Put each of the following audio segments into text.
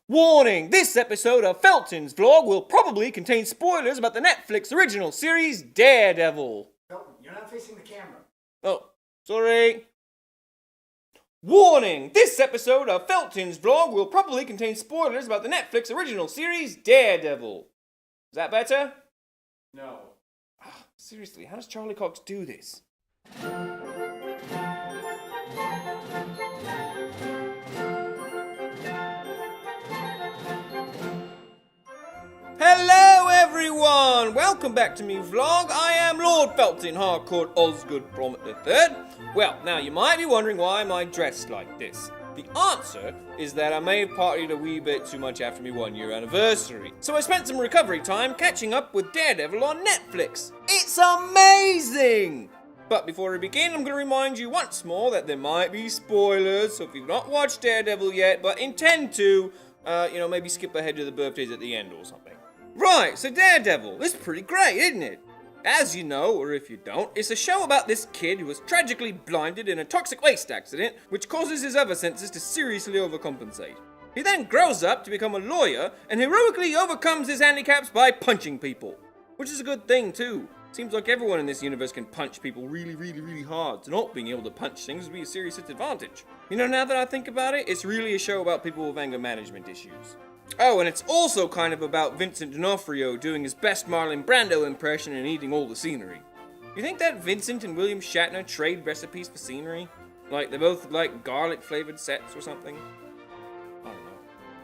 Warning! This episode of Felton's vlog will probably contain spoilers about the Netflix original series Daredevil. Felton, you're not facing the camera. Oh, sorry. Warning! This episode of Felton's vlog will probably contain spoilers about the Netflix original series Daredevil. Is that better? No. Seriously, how does Charlie Cox do this? Hello everyone! Welcome back to me vlog. I am Lord Felton Harcourt Osgood Bromett III. Well, now you might be wondering why am I dressed like this. The answer is that I may have partied a wee bit too much after my 1 year anniversary. So I spent some recovery time catching up with Daredevil on Netflix. It's amazing! But before we begin, I'm going to remind you once more that there might be spoilers, so if you've not watched Daredevil yet, but intend to, maybe skip ahead to the birthdays at the end or something. Right, so Daredevil, it's pretty great, isn't it? As you know, or if you don't, it's a show about this kid who was tragically blinded in a toxic waste accident, which causes his other senses to seriously overcompensate. He then grows up to become a lawyer and heroically overcomes his handicaps by punching people. Which is a good thing too. Seems like everyone in this universe can punch people really hard, so not being able to punch things would be a serious disadvantage. You know, now that I think about it, it's really a show about people with anger management issues. Oh, and it's also kind of about Vincent D'Onofrio doing his best Marlon Brando impression and eating all the scenery. You think that Vincent and William Shatner trade recipes for scenery? Like, they both like garlic-flavored sets or something? I don't know.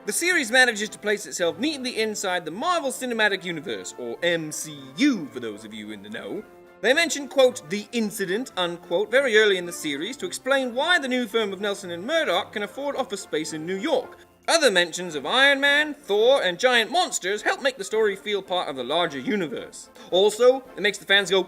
The series manages to place itself neatly inside the Marvel Cinematic Universe, or MCU for those of you in the know. They mention, quote, the incident, unquote, very early in the series to explain why the new firm of Nelson and Murdoch can afford office space in New York. Other mentions of Iron Man, Thor, and giant monsters help make the story feel part of the larger universe. Also, it makes the fans go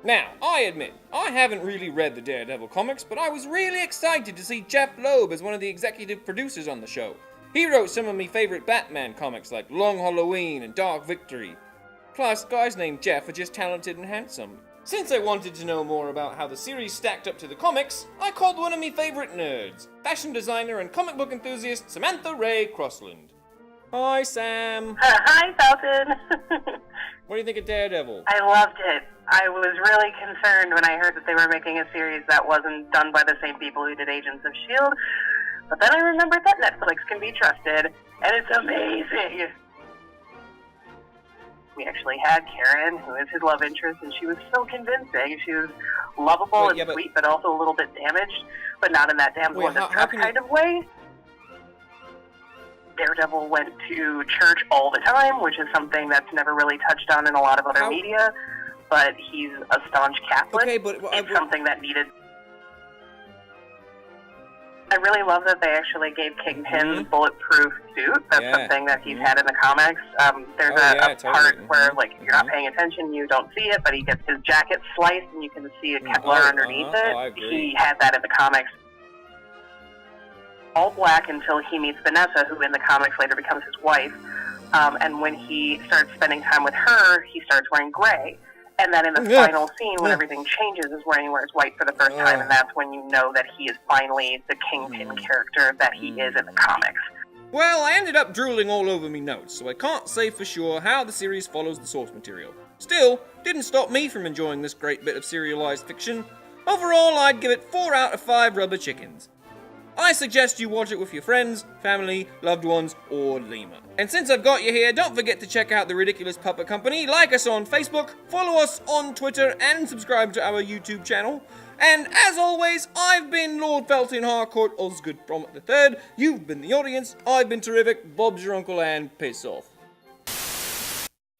Now, I admit, I haven't really read the Daredevil comics, but I was really excited to see Jeff Loeb as one of the executive producers on the show. He wrote some of my favorite Batman comics like Long Halloween and Dark Victory. Plus, guys named Jeff are just talented and handsome. Since I wanted to know more about how the series stacked up to the comics, I called one of my favorite nerds, fashion designer and comic book enthusiast Samantha Ray Crossland. Hi, Sam. Hi, Felton. What do you think of Daredevil? I loved it. I was really concerned when I heard that they were making a series that wasn't done by the same people who did Agents of S.H.I.E.L.D., but then I remembered that Netflix can be trusted, and it's amazing. We actually had Karen, who is his love interest, and she was so convincing. She was lovable and sweet, but also a little bit damaged, but not in that damsel in distress kind of way. Daredevil went to church all the time, which is something that's never really touched on in a lot of other media, but he's a staunch Catholic. Okay, but it's something that needed. I really love that they actually gave Kingpin bulletproof suit. That's something that he's had in the comics. There's a part where, like, if you're not paying attention, you don't see it, but he gets his jacket sliced and you can see a Kevlar underneath it. He had that in the comics. All black until he meets Vanessa, who in the comics later becomes his wife. And when he starts spending time with her, he starts wearing gray. And then in the final scene, when everything changes, is when he wears white for the first time, and that's when you know that he is finally the Kingpin character that he is in the comics. Well, I ended up drooling all over me notes, so I can't say for sure how the series follows the source material. Still, didn't stop me from enjoying this great bit of serialized fiction. Overall, I'd give it 4 out of 5 rubber chickens. I suggest you watch it with your friends, family, loved ones, or Lima. And since I've got you here, don't forget to check out the Ridiculous Puppet Company, like us on Facebook, follow us on Twitter, and subscribe to our YouTube channel. And as always, I've been Lord Felton Harcourt Osgood Bromett III. You've been the audience, I've been terrific, Bob's your uncle, and piss off.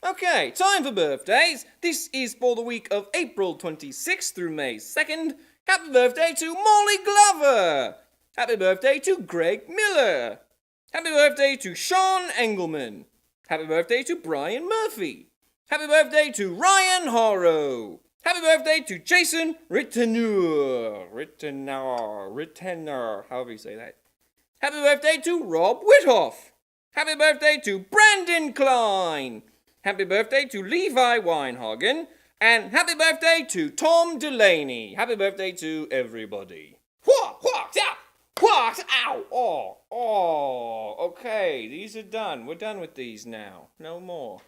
Okay, time for birthdays. This is for the week of April 26th through May 2nd. Happy birthday to Molly Glover! Happy birthday to Greg Miller. Happy birthday to Sean Engelman. Happy birthday to Brian Murphy. Happy birthday to Ryan Horrow. Happy birthday to Jason Rittenauer, however you say that. Happy birthday to Rob Whithoff. Happy birthday to Brandon Klein. Happy birthday to Levi Weinhagen. And happy birthday to Tom Delaney. Happy birthday to everybody. What? Ow! Oh! Okay, these are done. We're done with these now. No more.